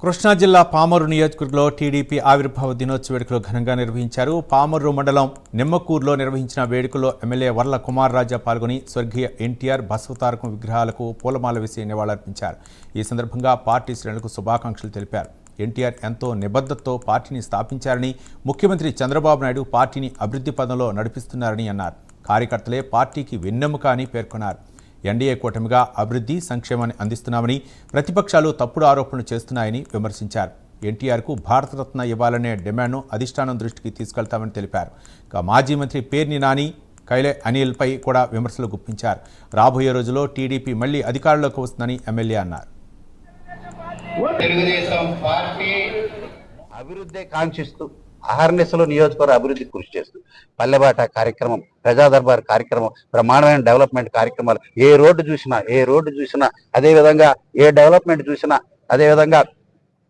కృష్ణా జిల్లా పామూరు నియోజకవర్గంలో టీడీపీ ఆవిర్భావ దినోత్సవ వేడుకలు ఘనంగా నిర్వహించారు. పామూరు మండలం నిమ్మకూరులో నిర్వహించిన వేడుకల్లో ఎమ్మెల్యే వర్ల కుమార్ రాజా పాల్గొని స్వర్గీయ ఎన్టీఆర్ బసవతారకం విగ్రహాలకు పూలమాల వేసి నివాళులర్పించారు. ఈ సందర్భంగా పార్టీ శ్రేణులకు శుభాకాంక్షలు తెలిపారు. ఎన్టీఆర్ ఎంతో నిబద్ధతతో పార్టీని స్థాపించారని, ముఖ్యమంత్రి చంద్రబాబు నాయుడు పార్టీని అభివృద్ధి పదంలో నడిపిస్తున్నారని అన్నారు. కార్యకర్తలే పార్టీకి వెన్నెముక అని పేర్కొన్నారు. ఎన్డీఏ కూటమిగా అభివృద్ధి సంక్షేమాన్ని అందిస్తున్నామని, ప్రతిపక్షాలు తప్పుడు ఆరోపణలు చేస్తున్నాయని విమర్శించారు. ఎన్టీఆర్కు భారతరత్న ఇవ్వాలనే డిమాండ్ను అధిష్టానం దృష్టికి తీసుకెళ్తామని తెలిపారు. మాజీ మంత్రి పేర్ని నాని, కైలే అనిల్పై కూడా విమర్శలు గుప్పించారు. రాబోయే రోజుల్లో టీడీపీ మళ్లీ అధికారంలోకి వస్తుందని ఎమ్మెల్యే అన్నారు. అభివృద్ధి కాంక్షిస్తూ అహర్నిశలో నియోజకవర్గ అభివృద్ధి కృషి చేస్తూ పల్లెబాట కార్యక్రమం, ప్రజా దర్బార్ కార్యక్రమం, బ్రహ్మాండమైన డెవలప్మెంట్ కార్యక్రమాలు, ఏ రోడ్డు చూసినా అదేవిధంగా ఏ డెవలప్మెంట్ చూసినా అదేవిధంగా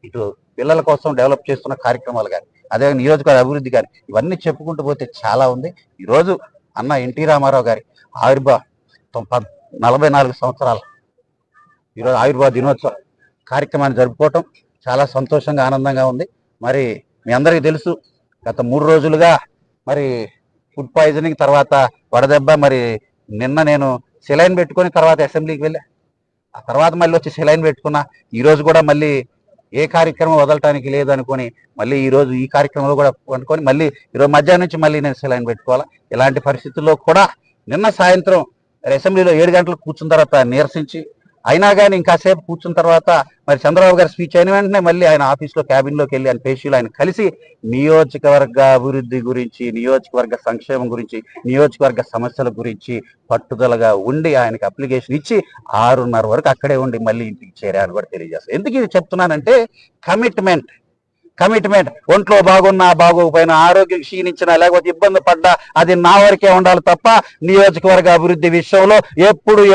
ఇటు పిల్లల కోసం డెవలప్ చేస్తున్న కార్యక్రమాలు కానీ, అదే నియోజకవర్గ అభివృద్ధి కానీ, ఇవన్నీ చెప్పుకుంటూ పోతే చాలా ఉంది. ఈరోజు అన్న ఎన్టీ రామారావు గారి ఆవిర్భావ 44 సంవత్సరాలు ఈరోజు ఆవిర్భావ దినోత్సవ కార్యక్రమాన్ని జరుపుకోవటం చాలా సంతోషంగా, ఆనందంగా ఉంది. మరి మీ అందరికీ తెలుసు, గత 3 రోజులుగా మరి ఫుడ్ పాయిజనింగ్ తర్వాత వడదెబ్బ, మరి నిన్న నేను సెలైన్ పెట్టుకొని తర్వాత అసెంబ్లీకి వెళ్ళా. ఆ తర్వాత మళ్ళీ వచ్చి సెలైన్ పెట్టుకున్నా. ఈరోజు కూడా మళ్ళీ ఏ కార్యక్రమం వదలటానికి లేదనుకొని మళ్ళీ ఈరోజు ఈ కార్యక్రమంలో కూడా అనుకొని మళ్ళీ ఈరోజు మధ్యాహ్నం నుంచి మళ్ళీ నేను సెలైన్ పెట్టుకోవాలా. ఇలాంటి పరిస్థితుల్లో కూడా నిన్న సాయంత్రం అసెంబ్లీలో 7 గంటలకు కూర్చున్న తర్వాత నీరసించి, అయినా కానీ ఇంకాసేపు కూర్చున్న తర్వాత మరి చంద్రబాబు గారు స్పీచ్ అయిన వెంటనే మళ్ళీ ఆయన ఆఫీస్లో క్యాబిన్లోకి వెళ్ళి ఆయన పేషీలు ఆయన కలిసి నియోజకవర్గ అభివృద్ధి గురించి, నియోజకవర్గ సంక్షేమం గురించి, నియోజకవర్గ సమస్యల గురించి పట్టుదలగా ఉండి ఆయనకి అప్లికేషన్ ఇచ్చి 6:30 వరకు అక్కడే ఉండి మళ్ళీ ఇంటికి చేరాలని కూడా తెలియజేస్తాను. ఎందుకు ఇది చెప్తున్నానంటే కమిట్మెంట్ ఒంట్లో బాగున్నా బాగోకపోయినా, ఆరోగ్యం క్షీణించినా లేకపోతే ఇబ్బంది పడ్డా అది నా వరకే ఉండాలి తప్ప నియోజకవర్గ అభివృద్ధి విషయంలో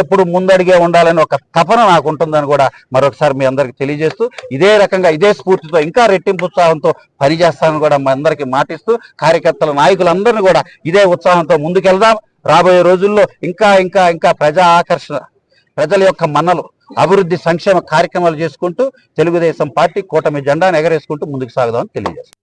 ఎప్పుడు ముందడిగే ఉండాలని ఒక తపన నాకు ఉంటుందని కూడా మరొకసారి మీ అందరికి తెలియజేస్తూ, ఇదే రకంగా ఇదే స్ఫూర్తితో ఇంకా రెట్టింపు ఉత్సాహంతో పనిచేస్తానని కూడా మా అందరికీ మాటిస్తూ, కార్యకర్తల నాయకులందరినీ కూడా ఇదే ఉత్సాహంతో ముందుకెళ్దాం. రాబోయే రోజుల్లో ఇంకా ప్రజా ఆకర్షణ, ప్రజల యొక్క మన్నలు, అభివృద్ధి సంక్షేమ కార్యక్రమాలు చేసుకుంటూ తెలుగుదేశం పార్టీ కూటమి జెండాను ఎగరేసుకుంటూ ముందుకు సాగుదామని తెలియజేస్తాం.